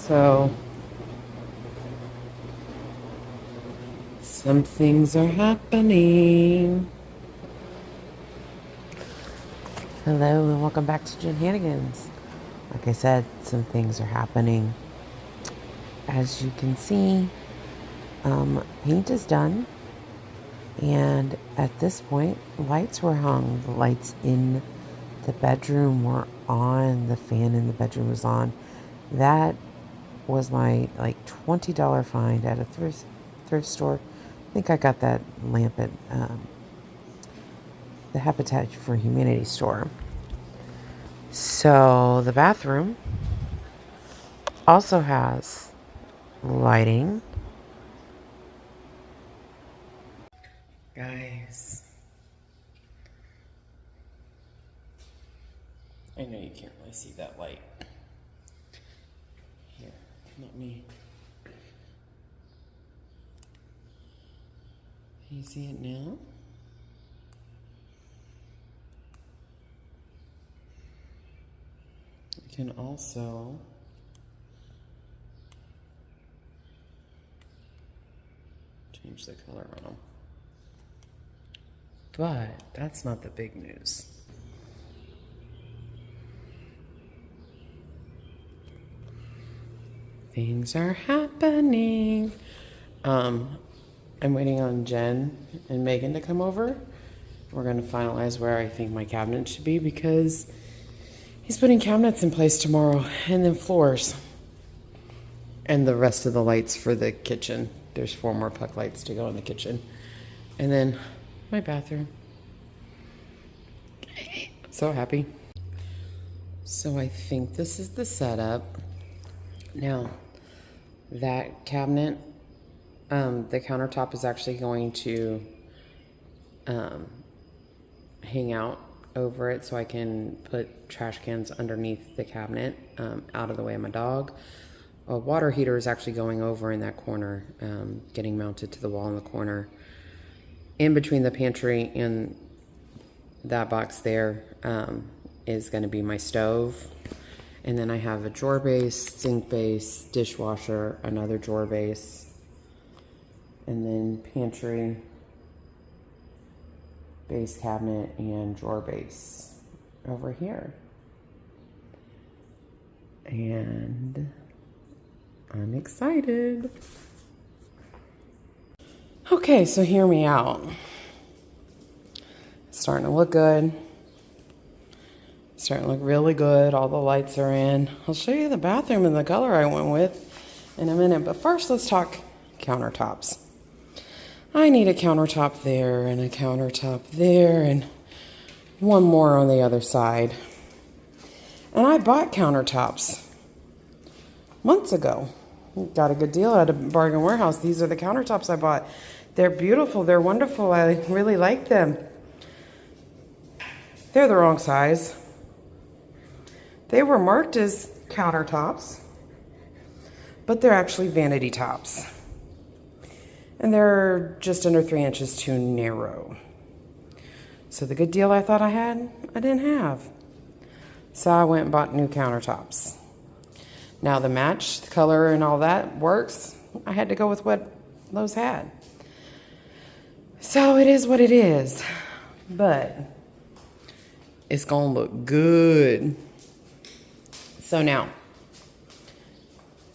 So, some things are happening. Hello and welcome back to Jen Hannigan's. Like I said, some things are happening. As you can see, paint is done. And at this point, lights were hung. The lights in the bedroom were on. The fan in the bedroom was on. That was my $20 find at a thrift store. I think I got that lamp at the Habitat for Humanity store. So the bathroom also has lighting. Guys, I know you can't really see that light. Here, let me. Can you see it now? You can also change the color on them. But that's not the big news. Things are happening. I'm waiting on Jen and Megan to come over. We're going to finalize where I think my cabinet should be because he's putting cabinets in place tomorrow and then floors. And the rest of the lights for the kitchen. There's 4 more puck lights to go in the kitchen. And then my bathroom. So happy. So I think this is the setup. Now, that cabinet, the countertop is actually going to hang out over it so I can put trash cans underneath the cabinet out of the way of my dog. A water heater is actually going over in that corner, getting mounted to the wall in the corner. In between the pantry and that box there is going to be my stove. And then I have a drawer base, sink base, dishwasher, another drawer base, and then pantry, base cabinet, and drawer base over here. And I'm excited. Okay, so hear me out. It's starting to look good. Starting to look really good. All the lights are in. I'll show you the bathroom and the color I went with in a minute. But first, let's talk countertops. I need a countertop there and a countertop there and one more on the other side. And I bought countertops months ago. Got a good deal at a bargain warehouse. These are the countertops I bought. They're beautiful. They're wonderful. I really like them. They're the wrong size. They were marked as countertops, but they're actually vanity tops. And they're just under 3 inches too narrow. So the good deal I thought I had, I didn't have. So I went and bought new countertops. Now the match, the color and all that works. I had to go with what Lowe's had. So it is what it is. But it's gonna look good. So now,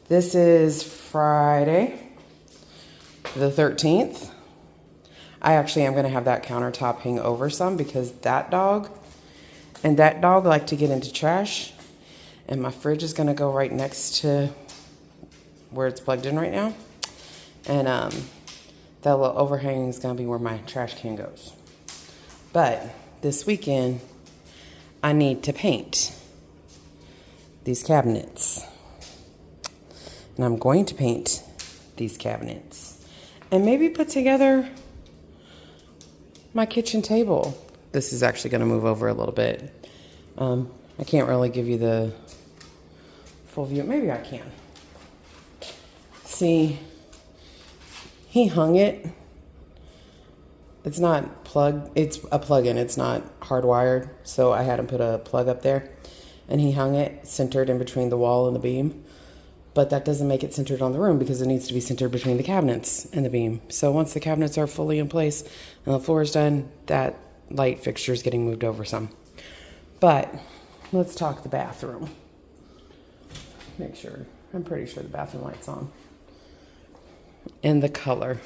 this is Friday, the 13th. I actually am gonna have that countertop hang over some because that dog like to get into trash. And my fridge is gonna go right next to where it's plugged in right now. And that little overhang is gonna be where my trash can goes. But this weekend, I need to paint these cabinets. And I'm going to paint these cabinets. And maybe put together my kitchen table. This is actually gonna move over a little bit. I can't really give you the full view. Maybe I can. See, he hung it. It's not plugged. It's a plug-in. It's not hardwired. So I had him put a plug up there. And he hung it centered in between the wall and the beam. but that doesn't make it centered on the room because it needs to be centered between the cabinets and the beam. So once the cabinets are fully in place and the floor is done, that light fixture is getting moved over some. But let's talk the bathroom. Make sure, I'm pretty sure the bathroom light's on. And the color.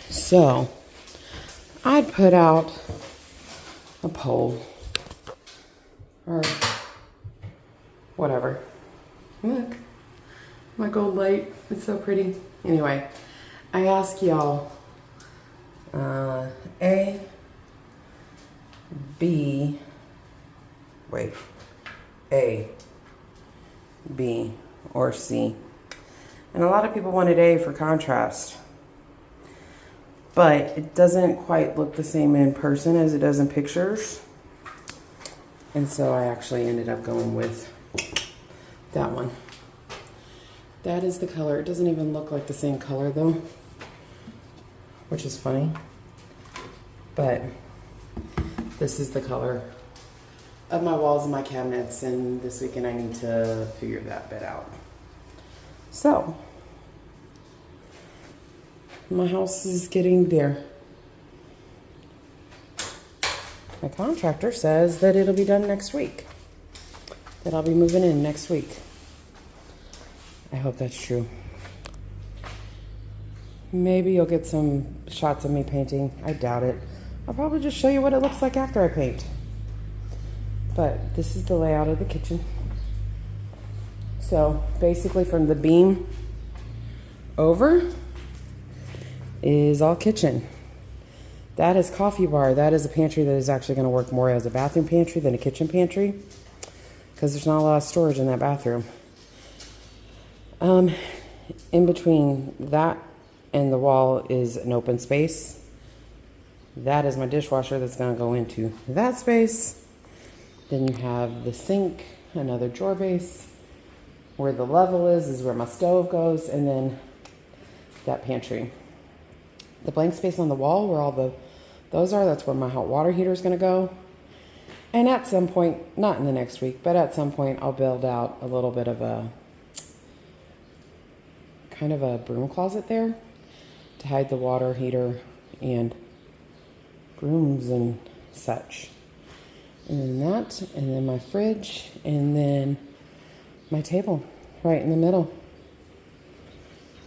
So I'd put out a poll or whatever. Look, my gold light, it's so pretty. Anyway, I ask y'all A, B, or C. And a lot of people wanted A for contrast. But it doesn't quite look the same in person as it does in pictures. And so I actually ended up going with that one. That is the color. It doesn't even look like the same color though, which is funny. But this is the color of my walls and my cabinets, and this weekend I need to figure that bit out. So, my house is getting there. My contractor says that it'll be done next week. That I'll be moving in next week. I hope that's true. Maybe you'll get some shots of me painting. I doubt it. I'll probably just show you what it looks like after I paint. But this is the layout of the kitchen. So basically from the beam over is all kitchen. That is coffee bar. That is a pantry that is actually going to work more as a bathroom pantry than a kitchen pantry, because there's not a lot of storage in that bathroom. In between that and the wall is an open space. That is my dishwasher that's going to go into that space. Then you have the sink, another drawer base. Where the level is where my stove goes, and then that pantry. The blank space on the wall where all those are, that's where my hot water heater is going to go. And at some point, not in the next week, but at some point I'll build out a little bit of a kind of a broom closet there to hide the water heater and brooms and such. And then that, and then my fridge, and then my table right in the middle.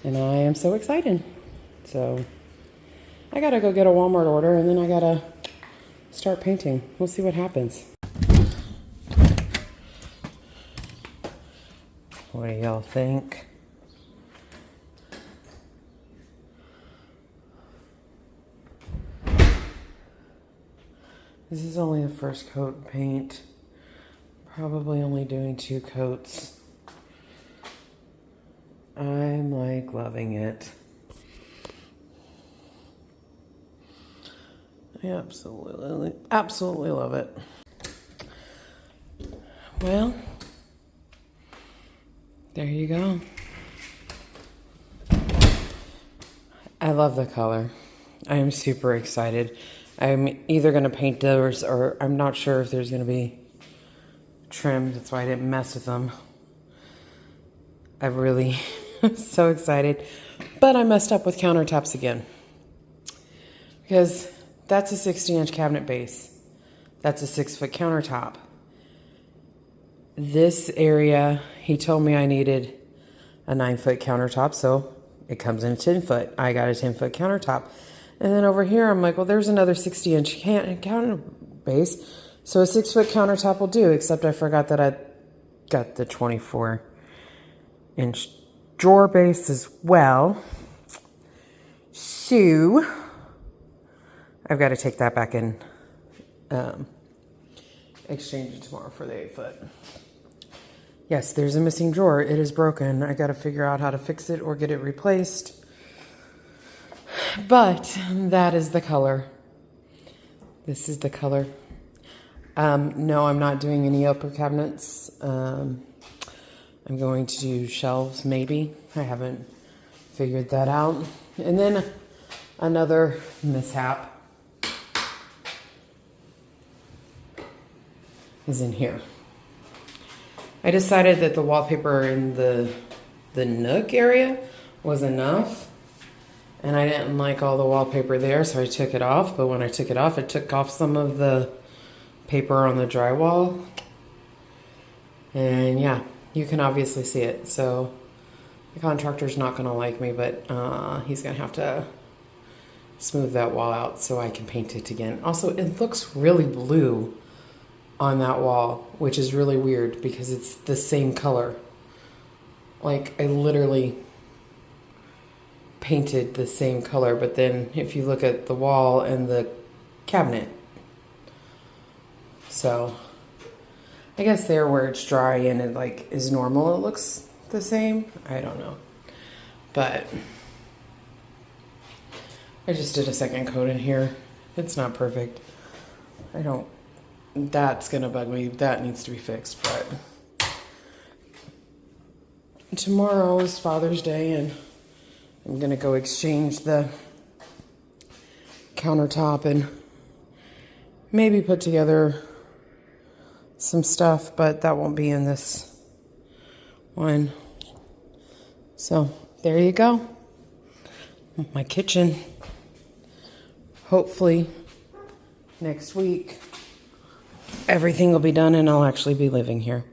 And I am so excited. So I gotta go get a Walmart order, and then I gotta start painting. We'll see what happens. What do y'all think? This is only the first coat of paint. Probably only doing 2 coats. I'm like loving it. I absolutely love it. Well, there you go. I love the color. I am super excited. I'm either going to paint those, or I'm not sure if there's going to be trim. That's why I didn't mess with them. I really am so excited. But I messed up with countertops again. Because that's a 60-inch cabinet base. That's a 6-foot countertop. This area, he told me I needed a 9-foot countertop, so it comes in a 10-foot. I got a 10-foot countertop. And then over here, I'm like, well, there's another 60-inch counter base, so a 6-foot countertop will do, except I forgot that I got the 24-inch drawer base as well. So I've got to take that back and exchange it tomorrow for the 8-foot. Yes, there's a missing drawer. It is broken. I got to figure out how to fix it or get it replaced. But that is the color. This is the color. No, I'm not doing any upper cabinets. I'm going to do shelves, maybe. I haven't figured that out. And then another mishap is in here. I decided that the wallpaper in the nook area was enough. And I didn't like all the wallpaper there, so I took it off. But when I took it off, it took off some of the paper on the drywall. And yeah, you can obviously see it. So the contractor's not going to like me, but he's going to have to smooth that wall out so I can paint it again. Also, it looks really blue on that wall, which is really weird because it's the same color. Like, I literally painted the same color, but then if you look at the wall and the cabinet. So I guess there where it's dry and it like is normal, it looks the same. I don't know. But I just did a second coat in here. It's not perfect. That's gonna bug me. That needs to be fixed, but tomorrow is Father's Day and I'm gonna go exchange the countertop and maybe put together some stuff, but that won't be in this one. So there you go. My kitchen. Hopefully next week everything will be done and I'll actually be living here.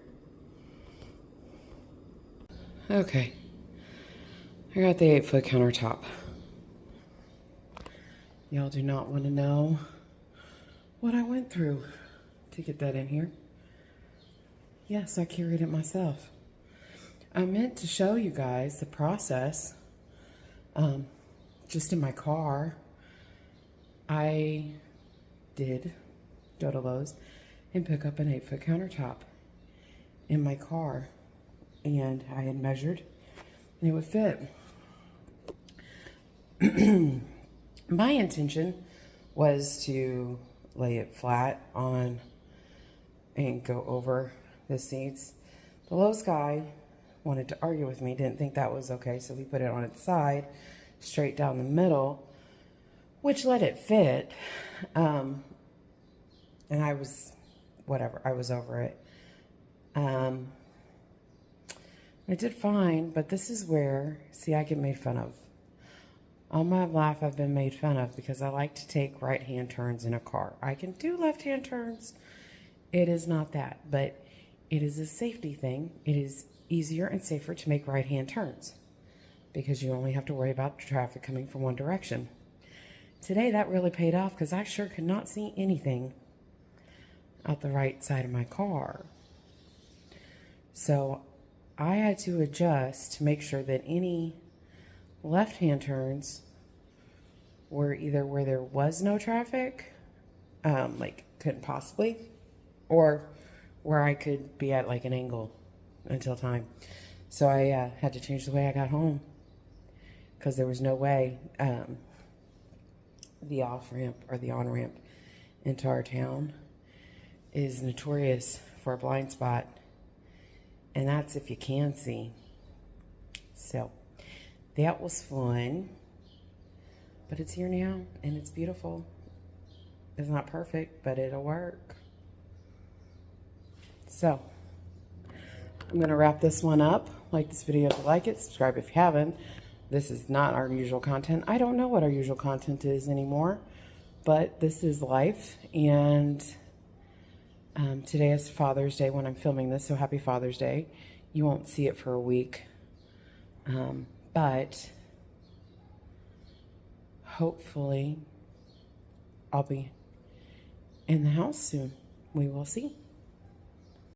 Okay. I got the 8-foot countertop. Y'all do not want to know what I went through to get that in here. Yes, I carried it myself. I meant to show you guys the process. Just in my car, I did go to Lowe's and pick up an 8-foot countertop in my car. And I had measured and it would fit. My intention was to lay it flat on and go over the seats. The Lowe's guy wanted to argue with me, didn't think that was okay, so we put it on its side, straight down the middle, which let it fit. And I was, whatever, I was over it. I did fine, but this is where, see, I get made fun of. All my life I've been made fun of because I like to take right-hand turns in a car. I can do left-hand turns. It is not that, but it is a safety thing. It is easier and safer to make right-hand turns because you only have to worry about traffic coming from one direction. Today that really paid off because I sure could not see anything out the right side of my car. So I had to adjust to make sure that any left-hand turns were either where there was no traffic, like couldn't possibly, or where I could be at like an angle until time. So I had to change the way I got home because there was no way the off-ramp or the on-ramp into our town is notorious for a blind spot, and that's if you can see. So that was fun, but it's here now and it's beautiful. It's not perfect, but it'll work. So I'm going to wrap this one up. Like this video if you like it, subscribe if you haven't. This is not our usual content. I don't know what our usual content is anymore, but this is life. And today is Father's Day when I'm filming this, so happy Father's Day. You won't see it for a week, but hopefully I'll be in the house soon. We will see.